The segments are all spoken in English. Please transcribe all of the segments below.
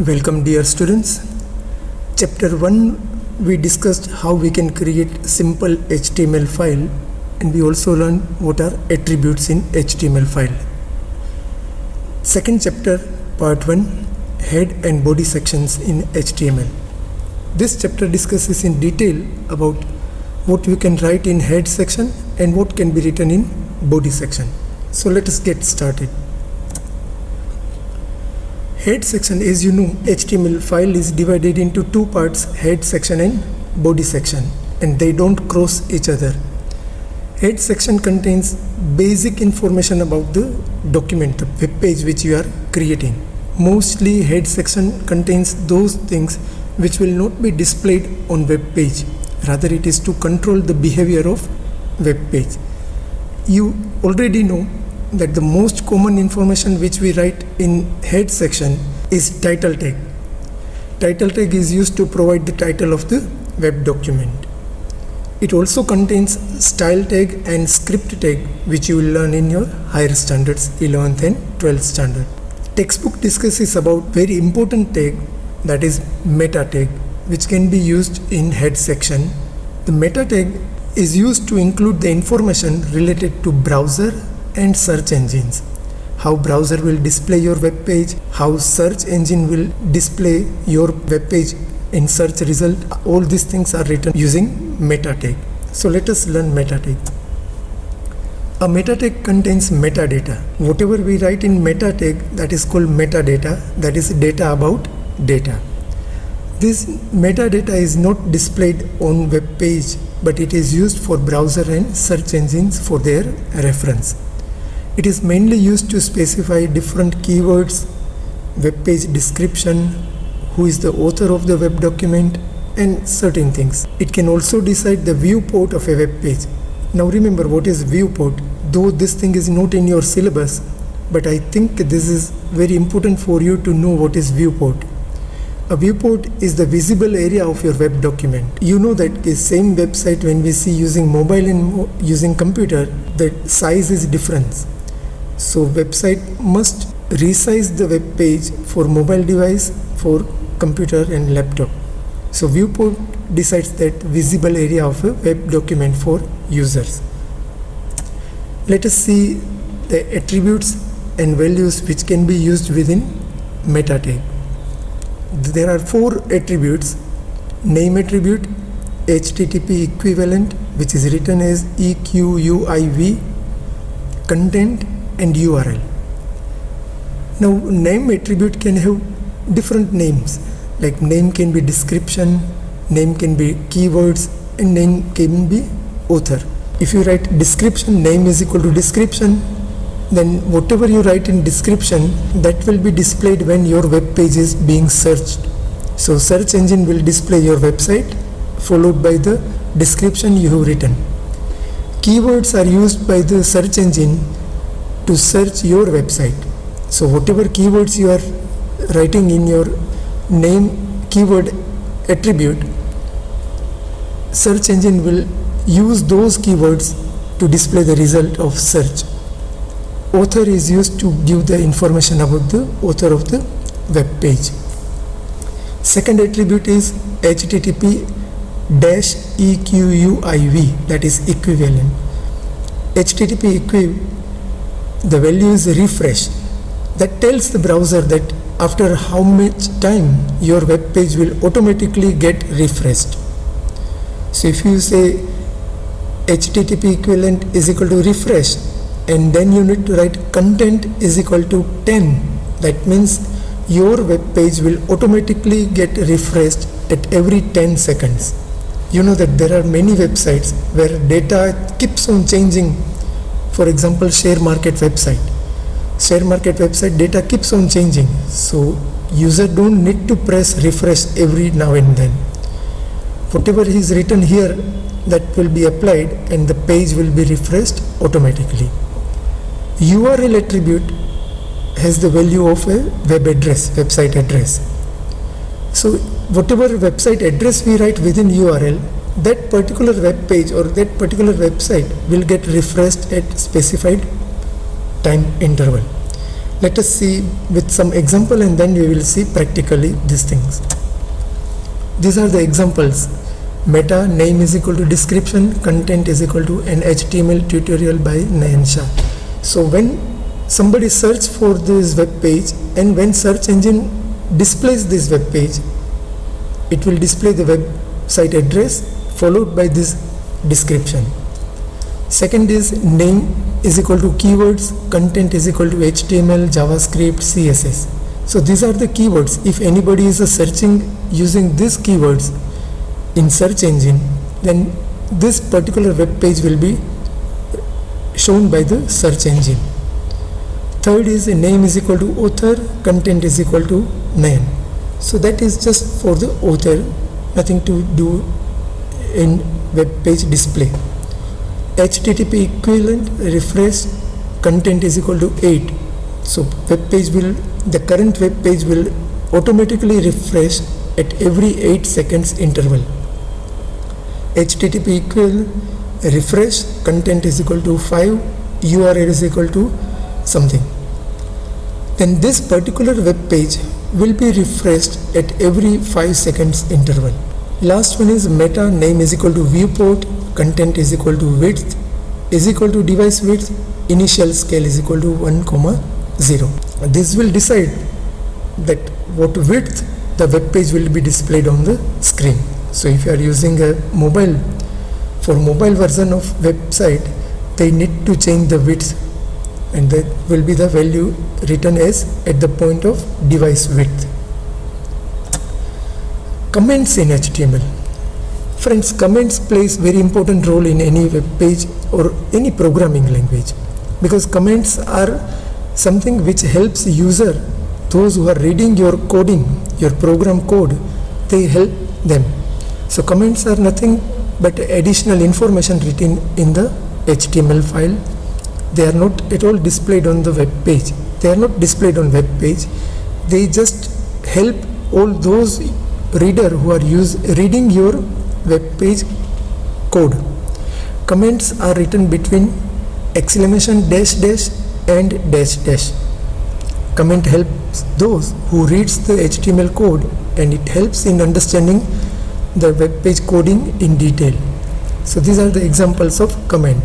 Welcome dear students. Chapter 1 we discussed how we can create simple HTML file, and we also learned what are attributes in HTML file. Second chapter, part 1, head and body sections in HTML. This chapter discusses in detail about what we can write in head section and what can be written in body section. So let us get started. Head section, as you know, HTML file is divided into two parts, head section and body section, and they don't cross each other. Head section contains basic information about the document, the web page which you are creating. Mostly head section contains those things which will not be displayed on web page. Rather, it is to control the behavior of web page. You already know that the most common information which we write in head section is title tag. Title tag is used to provide the title of the web document. It also contains style tag and script tag, which you will learn in your higher standards, 11th and 12th standard. Textbook discusses about very important tag, that is meta tag, which can be used in head section. The meta tag is used to include the information related to browser and search engines. How browser will display your web page, how search engine will display your web page in search result. All these things are written using meta tag. So let us learn meta tag. A meta tag contains metadata. Whatever we write in meta tag, that is called metadata, that is data about data. This metadata is not displayed on web page, but it is used for browser and search engines for their reference. It is mainly used to specify different keywords, web page description, who is the author of the web document, and certain things. It can also decide the viewport of a web page. Now remember what is viewport. Though this thing is not in your syllabus, but I think this is very important for you to know what is viewport. A viewport is the visible area of your web document. You know that the same website, when we see using mobile and using computer, the size is different. So website must resize the web page for mobile device, for computer and laptop. So viewport decides that visible area of a web document for users. Let us see the attributes and values which can be used within meta tag. There are 4 attributes: name attribute, HTTP equivalent, which is written as EQUIV, content, and URL. Now name attribute can have different names, like name can be description, name can be keywords, and name can be author. If you write description, name is equal to description, then whatever you write in description, that will be displayed when your web page is being searched. So search engine will display your website followed by the description you have written. Keywords are used by the search engine to search your website. So whatever keywords you are writing in your name keyword attribute, search engine will use those keywords to display the result of search. Author is used to give the information about the author of the web page. Second attribute is HTTP -EQUIV, that is equivalent. HTTP equiv, the value is refresh. That tells the browser that after how much time your web page will automatically get refreshed. So if you say HTTP equivalent is equal to refresh, and then you need to write content is equal to 10, that means your web page will automatically get refreshed at every 10 seconds. You know that there are many websites where data keeps on changing. For example, share market website. Share market website data keeps on changing. So user don't need to press refresh every now and then. Whatever is written here, that will be applied and the page will be refreshed automatically. URL attribute has the value of a web address, website address. So whatever website address we write within URL, that particular web page or that particular website will get refreshed at specified time interval. Let us see with some example and then we will see practically these things. These are the examples. Meta, name is equal to description, content is equal to an HTML tutorial by Nayan Shah. So when somebody search for this web page and when search engine displays this web page, it will display the website address followed by this description. Second is name is equal to keywords, content is equal to HTML, JavaScript, CSS. So these are the keywords. If anybody is searching using these keywords in search engine, then this particular web page will be shown by the search engine. Third is name is equal to author, content is equal to Nayan. So that is just for the author, nothing to do in web page display. HTTP equivalent, refresh, content is equal to 8. So the current web page will automatically refresh at every 8 seconds interval. HTTP equivalent, refresh, content is equal to 5, URL is equal to something. Then this particular web page will be refreshed at every 5 seconds interval. Last one is meta, name is equal to viewport, content is equal to width is equal to device width, initial scale is equal to 1,0. This will decide that what width the web page will be displayed on the screen. So if you are using a mobile, for mobile version of website, they need to change the width and that will be the value written as at the point of device width. Comments in HTML. Friends, comments plays very important role in any web page or any programming language, because comments are something which helps user, those who are reading your coding, your program code, they help them. So comments are nothing but additional information written in the HTML file. They are not at all displayed on the web page. They are not displayed on web page. They just help all those reader who are reading your web page code. Comments are written between exclamation dash dash and dash dash. Comment helps those who reads the HTML code and it helps in understanding the web page coding in detail. So these are the examples of comment.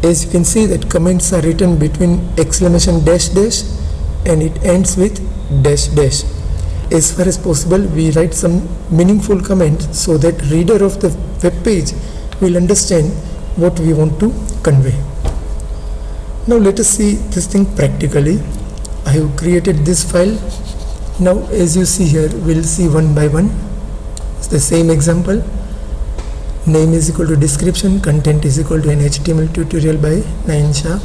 As you can see that comments are written between exclamation dash dash and it ends with dash dash. As far as possible, we write some meaningful comments so that reader of the web page will understand what we want to convey. Now let us see this thing practically. I have created this file. Now as you see here, we'll see one by one. It's the same example. Name is equal to description, content is equal to an HTML tutorial by Nayan Shah.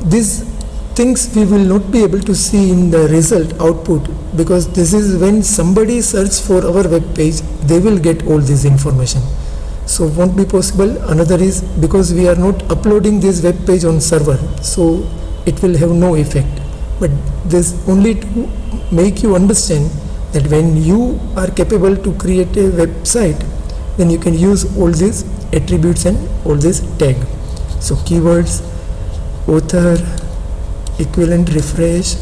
These things we will not be able to see in the result output, because this is when somebody search for our web page, they will get all this information. So won't be possible. Another is because we are not uploading this web page on server, so it will have no effect. But this only to make you understand that when you are capable to create a website, then you can use all these attributes and all these tag. So keywords, author, equivalent refresh,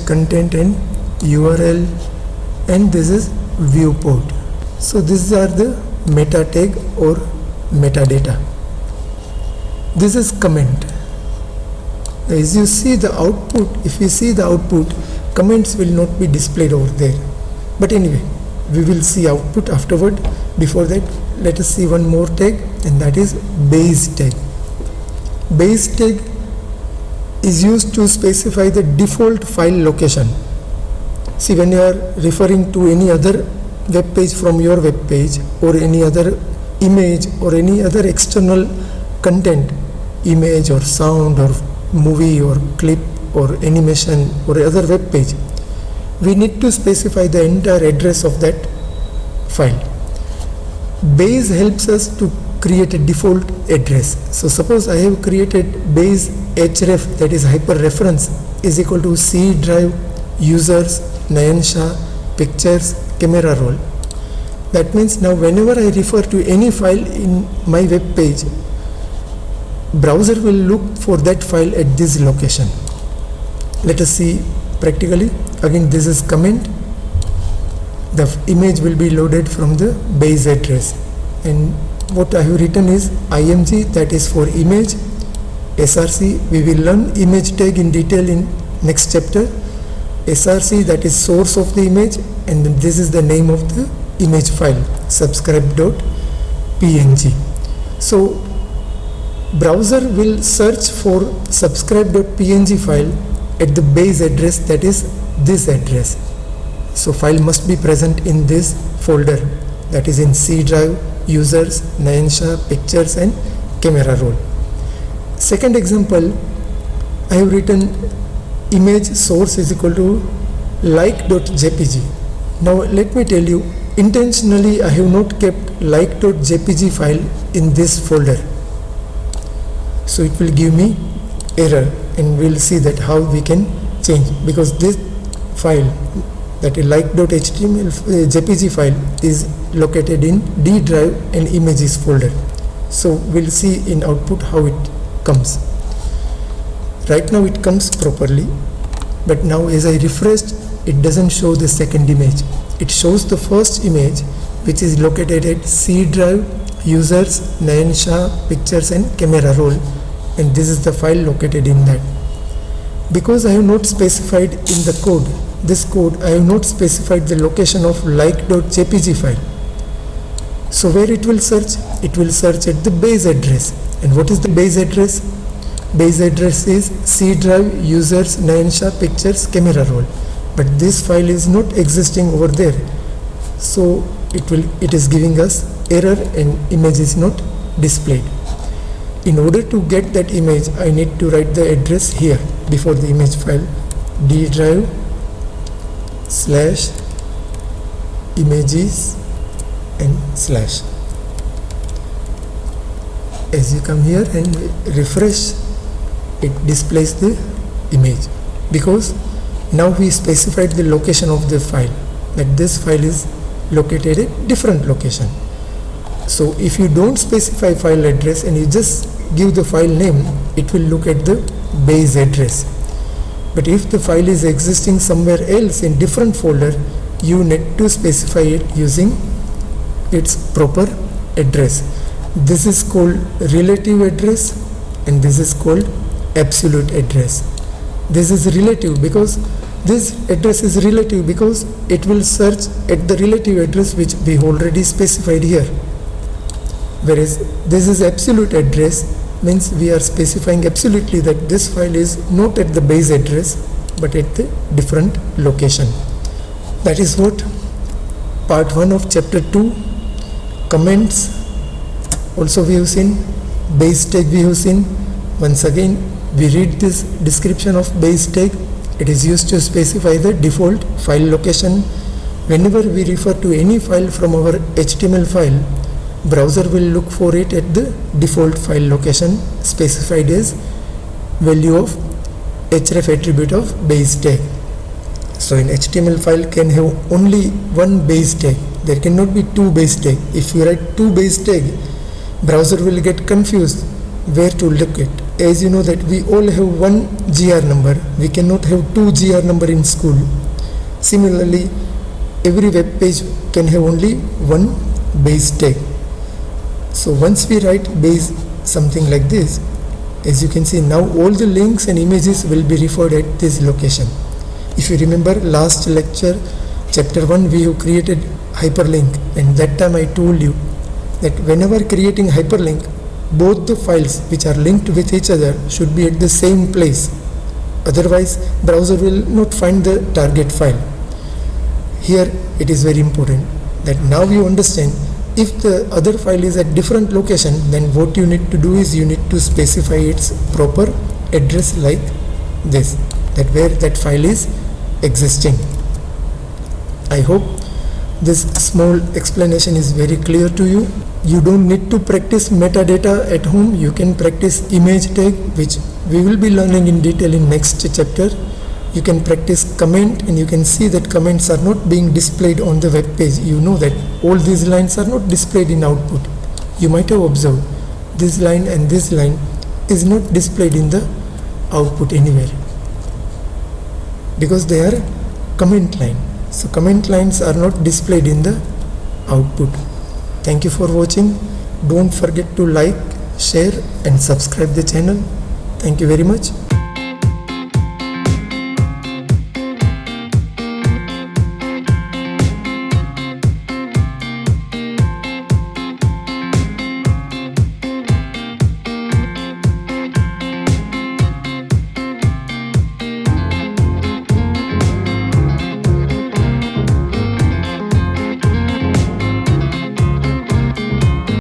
content and URL, and this is viewport. So these are the meta tag or metadata. This is comment. As you see the output, if you see the output, comments will not be displayed over there. But anyway, we will see output afterward. Before that, let us see one more tag, and that is base tag. Base tag is used to specify the default file location. See, when you are referring to any other web page from your web page, or any other image or any other external content, image or sound or movie or clip or animation or other web page, we need to specify the entire address of that file. Base helps us to create a default address. So suppose I have created base href, that is hyperreference, is equal to C drive, users, Nayan Shah, pictures, camera roll. That means now whenever I refer to any file in my web page, browser will look for that file at this location. Let us see practically. Again, this is comment. The image will be loaded from the base address, and what I have written is img, that is for image. src, we will learn image tag in detail in next chapter. src, that is source of the image, and then this is the name of the image file, subscribe.png. so browser will search for subscribe.png file at the base address, that is this address. So file must be present in this folder, that is in C drive, users, Nayan Shah, pictures and camera roll. Second example, I have written image source is equal to like.jpg. Now let me tell you, intentionally I have not kept like.jpg file in this folder. So it will give me error, and we'll see that how we can change, because this file, that is like.html.jpg file, is located in D drive and images folder. So we'll see in output how it comes. Right now it comes properly, but now as I refreshed, it doesn't show the second image. It shows the first image, which is located at C drive, users, Nayan Shah, pictures and camera roll, and this is the file located in that. Because I have not specified in the code, this code, I have not specified the location of like.jpg file. So where it will search? It will search at the base address. And what is the base address? Base address is C drive, users, Nayan Shah, pictures, camera roll. But this file is not existing over there. So it is giving us error and image is not displayed. In order to get that image, I need to write the address here before the image file, D drive / images and /. As you come here and refresh, it displays the image, because now we specified the location of the file, that this file is located at different location. So if you don't specify file address and you just give the file name, it will look at the base address. But if the file is existing somewhere else in different folder, you need to specify it using its proper address. This is called relative address and this is called absolute address. This is relative because this address is relative because it will search at the relative address which we already specified here. Whereas this is absolute address, means we are specifying absolutely that this file is not at the base address but at the different location. That is what part 1 of chapter 2, comments also we have seen, base tag we have seen. Once again we read this description of base tag. It is used to specify the default file location. Whenever we refer to any file from our HTML file, browser will look for it at the default file location specified as value of href attribute of base tag. So an HTML file can have only one base tag. There cannot be two base tag. If you write two base tag, browser will get confused where to look at. As you know that we all have one GR number. We cannot have two GR number in school. Similarly, every web page can have only one base tag. So once we write base something like this, as you can see now all the links and images will be referred at this location. If you remember last lecture, chapter 1, we have created hyperlink, and that time I told you that whenever creating hyperlink, both the files which are linked with each other should be at the same place. Otherwise browser will not find the target file. Here it is very important that now you understand, if the other file is at different location, then what you need to do is you need to specify its proper address like this, that where that file is existing. I hope this small explanation is very clear to you. You don't need to practice metadata at home. You can practice image tag, which we will be learning in detail in next chapter. You can practice comment, and you can see that comments are not being displayed on the web page. You know that all these lines are not displayed in output. You might have observed this line and this line is not displayed in the output anywhere because they are comment line. So comment lines are not displayed in the output. Thank you for watching. Don't forget to like, share and subscribe the channel. Thank you very much.